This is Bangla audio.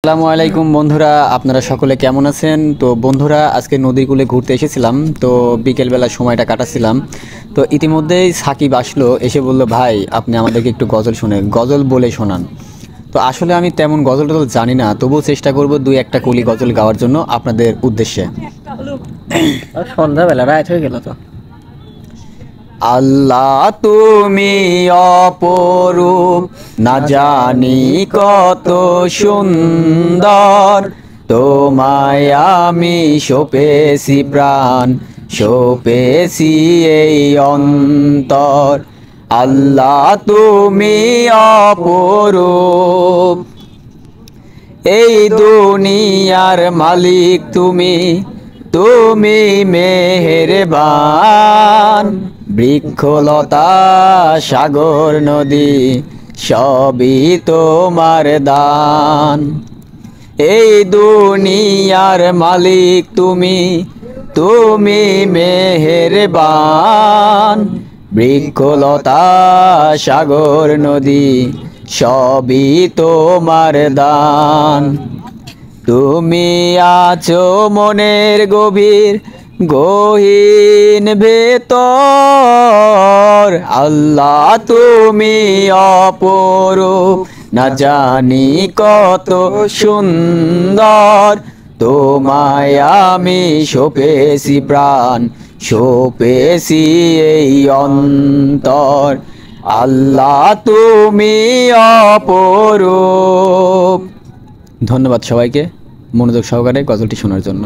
আসসালামু আলাইকুম বন্ধুরা, আপনারা সকলে কেমন আছেন? তো বন্ধুরা, আজকে নদীর কূলে ঘুরতে এসেছিলাম। তো বিকেলবেলা সময়টা কাটাচ্ছিলাম। তো ইতিমধ্যেই সাকিব আসলো, এসে বলল, ভাই আপনি আমাদেরকে একটু গজল বলে শোনান। তো আসলে আমি তেমন গজল টজল জানি না, তবুও চেষ্টা করব দুই একটা কলি গজল গাওয়ার জন্য আপনাদের উদ্দেশ্যে। সন্ধ্যাবেলা রাত হয়ে গেল তো। আল্লাহ তুমি অপরূপ, না জানি কত সুন্দর, তোমায় আমি সপেছি প্রাণ, সপেছি এই অন্তর। আল্লাহ তুমি অপরূপ, এই দুনিয়ার মালিক তুমি, তুমি মেহেরবান। বৃক্ষলতা সাগর নদী সবই তোমার দান। এই দুনিয়ার মালিক তুমি, তুমি মেহেরবান। বৃক্ষলতা সাগর নদী সবই তোমার দান। তুমি আছো মনের গহীন ভেতর। আল্লাহ তুমি অপরূপ, না জানি কত সুন্দর, তোমায় আমি সপেছি প্রাণ, সপেছি এই অন্তর। আল্লাহ তুমি অপরূপ। ধন্যবাদ সবাইকে মনোযোগ সহকারে গজলটি শোনার জন্য।